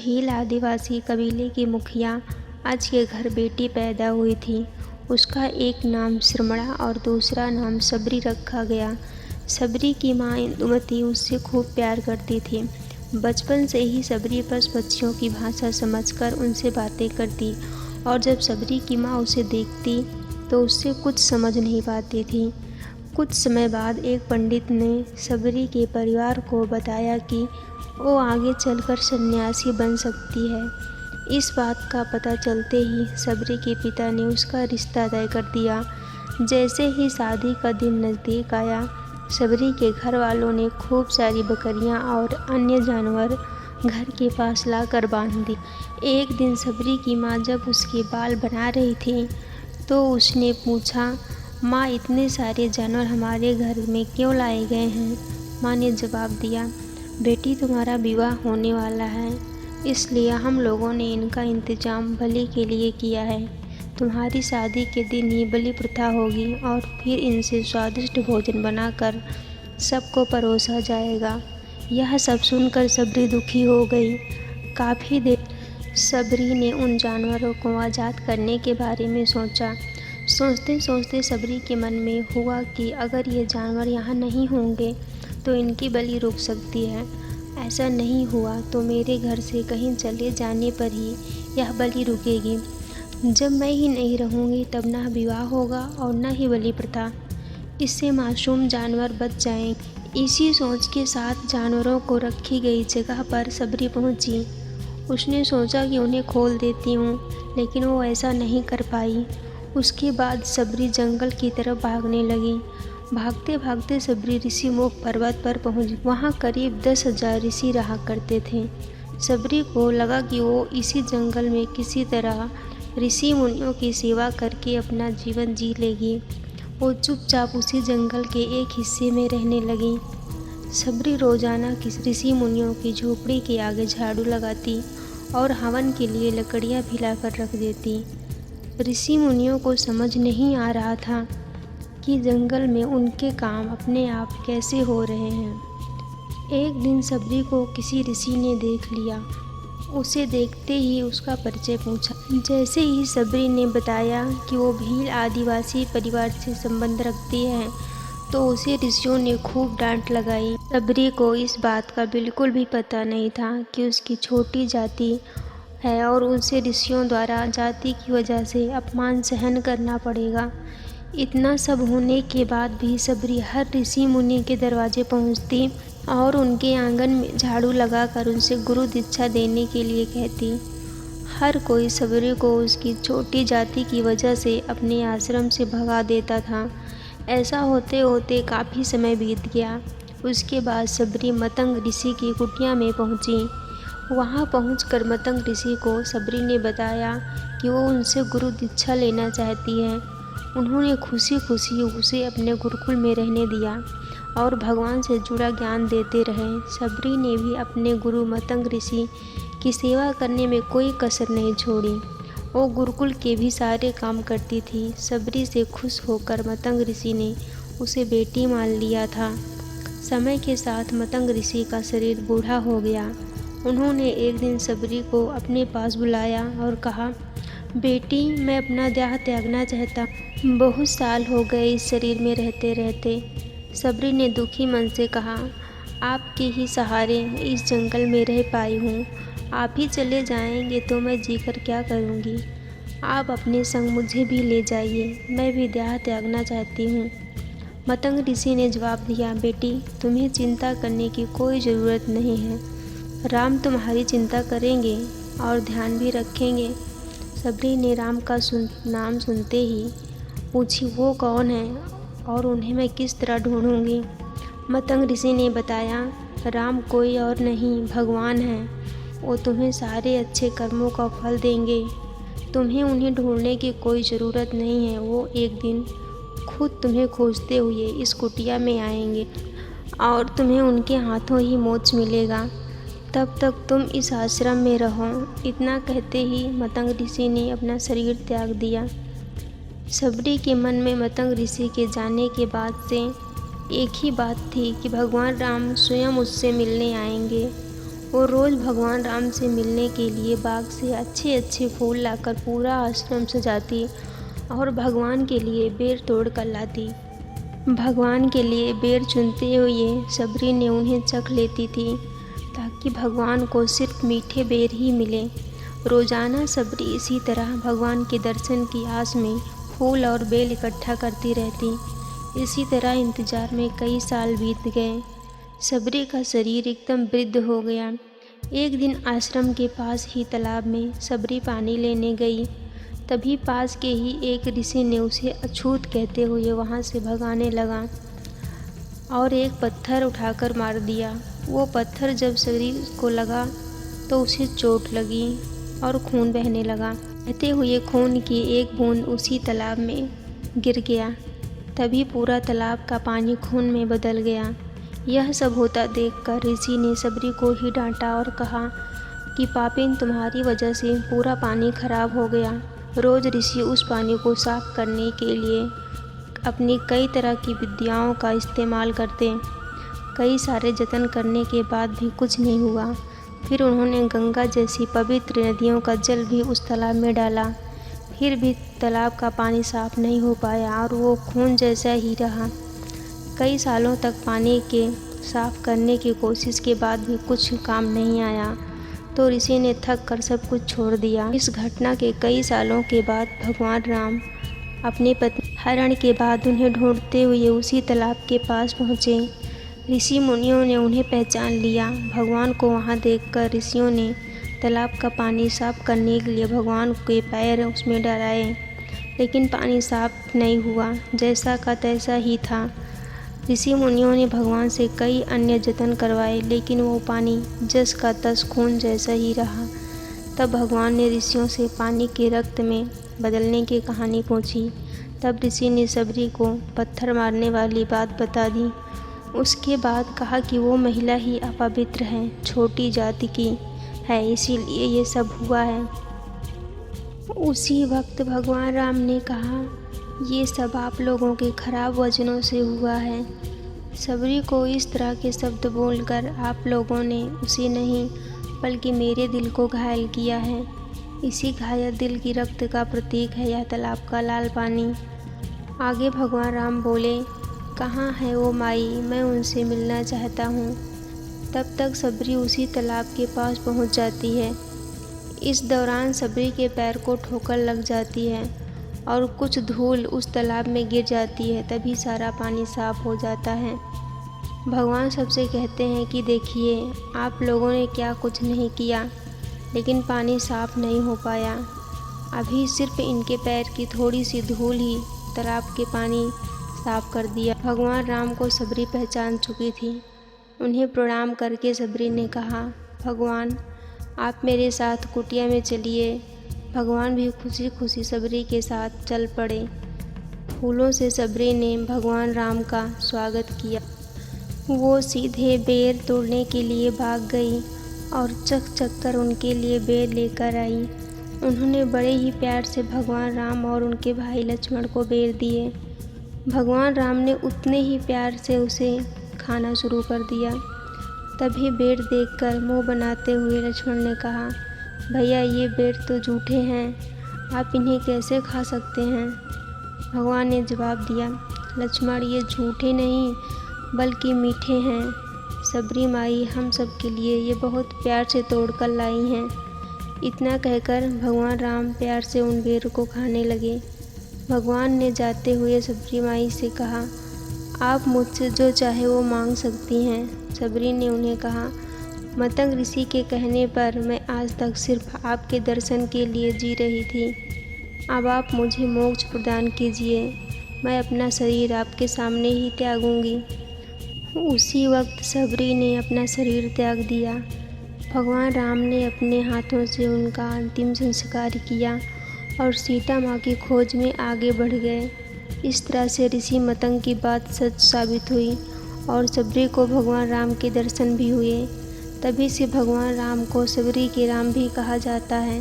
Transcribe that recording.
भील आदिवासी कबीले के मुखिया आज के घर बेटी पैदा हुई थी। उसका एक नाम श्रमणा और दूसरा नाम सबरी रखा गया। सबरी की माँ इंदुमती उससे खूब प्यार करती थी। बचपन से ही सबरी पशु पक्षियों की भाषा समझकर उनसे बातें करती और जब सबरी की माँ उसे देखती तो उससे कुछ समझ नहीं पाती थी। कुछ समय बाद एक पंडित ने सबरी के परिवार को बताया कि वो आगे चलकर सन्यासी बन सकती है। इस बात का पता चलते ही सबरी के पिता ने उसका रिश्ता तय कर दिया। जैसे ही शादी का दिन नज़दीक आया, सबरी के घर वालों ने खूब सारी बकरियां और अन्य जानवर घर के पास लाकर बांध दी। एक दिन सबरी की माँ जब उसके बाल बना रही थी तो उसने पूछा, माँ इतने सारे जानवर हमारे घर में क्यों लाए गए हैं? माँ ने जवाब दिया, बेटी तुम्हारा विवाह होने वाला है, इसलिए हम लोगों ने इनका इंतजाम बलि के लिए किया है। तुम्हारी शादी के दिन ही बलि प्रथा होगी और फिर इनसे स्वादिष्ट भोजन बनाकर सबको परोसा जाएगा। यह सब सुनकर सबरी दुखी हो गई। काफ़ी देर सबरी ने उन जानवरों को आज़ाद करने के बारे में सोचा। सोचते सोचते सबरी के मन में हुआ कि अगर ये जानवर यहाँ नहीं होंगे तो इनकी बलि रुक सकती है। ऐसा नहीं हुआ तो मेरे घर से कहीं चले जाने पर ही यह बलि रुकेगी। जब मैं ही नहीं रहूँगी तब ना विवाह होगा और न ही बलि प्रथा। इससे मासूम जानवर बच जाएंगे। इसी सोच के साथ जानवरों को रखी गई जगह पर सबरी पहुँची। उसने सोचा कि उन्हें खोल देती हूँ, लेकिन वो ऐसा नहीं कर पाई। उसके बाद सबरी जंगल की तरफ भागने लगी। भागते भागते सबरी ऋषि मुख पर्वत पर पहुंची। वहां करीब 10,000 ऋषि रहा करते थे। सबरी को लगा कि वो इसी जंगल में किसी तरह ऋषि मुनियों की सेवा करके अपना जीवन जी लेगी। वो चुपचाप उसी जंगल के एक हिस्से में रहने लगी। सबरी रोजाना किस ऋषि मुनियों की झोपड़ी के आगे झाड़ू लगाती और हवन के लिए लकड़ियाँ भी लाकर रख देती। ऋषि मुनियों को समझ नहीं आ रहा था कि जंगल में उनके काम अपने आप कैसे हो रहे हैं। एक दिन सबरी को किसी ऋषि ने देख लिया। उसे देखते ही उसका परिचय पूछा। जैसे ही सबरी ने बताया कि वो भील आदिवासी परिवार से संबंध रखती है तो उसे ऋषियों ने खूब डांट लगाई। सबरी को इस बात का बिल्कुल भी पता नहीं था कि उसकी छोटी जाति है और उसे ऋषियों द्वारा जाति की वजह से अपमान सहन करना पड़ेगा। इतना सब होने के बाद भी सबरी हर ऋषि मुनि के दरवाजे पहुंचती और उनके आंगन में झाड़ू लगाकर उनसे गुरु दीक्षा देने के लिए कहती। हर कोई सबरी को उसकी छोटी जाति की वजह से अपने आश्रम से भगा देता था। ऐसा होते होते काफ़ी समय बीत गया। उसके बाद सबरी मतंग ऋषि की कुटिया में पहुंची। वहां पहुंचकर मतंग ऋषि को सबरी ने बताया कि वो उनसे गुरु दीक्षा लेना चाहती है। उन्होंने खुशी खुशी उसे अपने गुरुकुल में रहने दिया और भगवान से जुड़ा ज्ञान देते रहे। सबरी ने भी अपने गुरु मतंग ऋषि की सेवा करने में कोई कसर नहीं छोड़ी। वो गुरुकुल के भी सारे काम करती थी। सबरी से खुश होकर मतंग ऋषि ने उसे बेटी मान लिया था। समय के साथ मतंग ऋषि का शरीर बूढ़ा हो गया। उन्होंने एक दिन सबरी को अपने पास बुलाया और कहा, बेटी मैं अपना देह त्यागना चाहता। बहुत साल हो गए इस शरीर में रहते रहते। सबरी ने दुखी मन से कहा, आपके ही सहारे मैं इस जंगल में रह पाई हूँ। आप ही चले जाएंगे तो मैं जीकर क्या करूँगी। आप अपने संग मुझे भी ले जाइए, मैं भी देह त्यागना चाहती हूँ। मतंग ऋषि ने जवाब दिया, बेटी तुम्हें चिंता करने की कोई ज़रूरत नहीं है। राम तुम्हारी चिंता करेंगे और ध्यान भी रखेंगे। सबरी ने राम का नाम सुनते ही पूछी, वो कौन है और उन्हें मैं किस तरह ढूंढूंगी। मतंग ऋषि ने बताया, राम कोई और नहीं भगवान हैं। वो तुम्हें सारे अच्छे कर्मों का फल देंगे। तुम्हें उन्हें ढूंढने की कोई ज़रूरत नहीं है। वो एक दिन खुद तुम्हें खोजते हुए इस कुटिया में आएंगे और तुम्हें उनके हाथों ही मोक्ष मिलेगा। तब तक तुम इस आश्रम में रहो। इतना कहते ही मतंग ऋषि ने अपना शरीर त्याग दिया। सबरी के मन में मतंग ऋषि के जाने के बाद से एक ही बात थी कि भगवान राम स्वयं उससे मिलने आएंगे। वो रोज़ भगवान राम से मिलने के लिए बाग से अच्छे अच्छे फूल लाकर पूरा आश्रम सजाती और भगवान के लिए बेर तोड़ कर लाती। भगवान के लिए बेर चुनते हुए सबरी ने उन्हें चख लेती थी ताकि भगवान को सिर्फ मीठे बेर ही मिले। रोज़ाना सबरी इसी तरह भगवान के दर्शन की आस में फूल और बेल इकट्ठा करती रहती। इसी तरह इंतज़ार में कई साल बीत गए। सबरी का शरीर एकदम वृद्ध हो गया। एक दिन आश्रम के पास ही तालाब में सबरी पानी लेने गई। तभी पास के ही एक ऋषि ने उसे अछूत कहते हुए वहाँ से भगाने लगा और एक पत्थर उठाकर मार दिया। वो पत्थर जब शरीर को लगा तो उसे चोट लगी और खून बहने लगा। बहते हुए खून की एक बूंद उसी तालाब में गिर गया। तभी पूरा तालाब का पानी खून में बदल गया। यह सब होता देखकर ऋषि ने सबरी को ही डांटा और कहा कि पापिन, तुम्हारी वजह से पूरा पानी खराब हो गया। रोज़ ऋषि उस पानी को साफ करने के लिए अपनी कई तरह की विद्याओं का इस्तेमाल करते। कई सारे जतन करने के बाद भी कुछ नहीं हुआ। फिर उन्होंने गंगा जैसी पवित्र नदियों का जल भी उस तालाब में डाला, फिर भी तालाब का पानी साफ नहीं हो पाया और वो खून जैसा ही रहा। कई सालों तक पानी के साफ करने की कोशिश के बाद भी कुछ काम नहीं आया तो ऋषि ने थक कर सब कुछ छोड़ दिया। इस घटना के कई सालों के बाद भगवान राम अपनी पत्नी हरण के बाद उन्हें ढूंढते हुए उसी तालाब के पास पहुँचे। ऋषि मुनियों ने उन्हें पहचान लिया। भगवान को वहाँ देखकर ऋषियों ने तालाब का पानी साफ करने के लिए भगवान के पैर उसमें डलाए, लेकिन पानी साफ नहीं हुआ, जैसा का तैसा ही था। ऋषि मुनियों ने भगवान से कई अन्य जतन करवाए, लेकिन वो पानी जस का तस खून जैसा ही रहा। तब भगवान ने ऋषियों से पानी के रक्त में बदलने की कहानी पूछी। तब ऋषि ने सबरी को पत्थर मारने वाली बात बता दी। उसके बाद कहा कि वो महिला ही अपवित्र है, छोटी जाति की है, इसीलिए ये सब हुआ है। उसी वक्त भगवान राम ने कहा, ये सब आप लोगों के खराब वचनों से हुआ है। सबरी को इस तरह के शब्द बोलकर आप लोगों ने उसे नहीं बल्कि मेरे दिल को घायल किया है। इसी घायल दिल की रक्त का प्रतीक है यह तालाब का लाल पानी। आगे भगवान राम बोले, कहाँ है वो माई, मैं उनसे मिलना चाहता हूँ। तब तक सबरी उसी तालाब के पास पहुँच जाती है। इस दौरान सबरी के पैर को ठोकर लग जाती है और कुछ धूल उस तालाब में गिर जाती है। तभी सारा पानी साफ हो जाता है। भगवान सबसे कहते हैं कि देखिए, आप लोगों ने क्या कुछ नहीं किया, लेकिन पानी साफ नहीं हो पाया। अभी सिर्फ इनके पैर की थोड़ी सी धूल ही तालाब के पानी साफ कर दिया। भगवान राम को सबरी पहचान चुकी थी। उन्हें प्रणाम करके सबरी ने कहा, भगवान, आप मेरे साथ कुटिया में चलिए। भगवान भी खुशी खुशी सबरी के साथ चल पड़े। फूलों से सबरी ने भगवान राम का स्वागत किया। वो सीधे बेर तोड़ने के लिए भाग गई और चक चक कर उनके लिए बेर लेकर आई। उन्होंने बड़े ही प्यार से भगवान राम और उनके भाई लक्ष्मण को बेर दिए। भगवान राम ने उतने ही प्यार से उसे खाना शुरू कर दिया। तभी बेर देखकर मुंह बनाते हुए लक्ष्मण ने कहा, भैया, ये बेर तो झूठे हैं, आप इन्हें कैसे खा सकते हैं। भगवान ने जवाब दिया, लक्ष्मण, ये झूठे नहीं बल्कि मीठे हैं। सबरी माई हम सब के लिए ये बहुत प्यार से तोड़ कर लाई हैं। इतना कहकर भगवान राम प्यार से उन बेर को खाने लगे। भगवान ने जाते हुए सबरी माई से कहा, आप मुझसे जो चाहे वो मांग सकती हैं। सबरी ने उन्हें कहा, मतंग ऋषि के कहने पर मैं आज तक सिर्फ आपके दर्शन के लिए जी रही थी। अब आप मुझे मोक्ष प्रदान कीजिए। मैं अपना शरीर आपके सामने ही त्यागूंगी। उसी वक्त सबरी ने अपना शरीर त्याग दिया। भगवान राम ने अपने हाथों से उनका अंतिम संस्कार किया और सीता माँ की खोज में आगे बढ़ गए। इस तरह से ऋषि मतंग की बात सच साबित हुई और सबरी को भगवान राम के दर्शन भी हुए। तभी से भगवान राम को सबरी के राम भी कहा जाता है।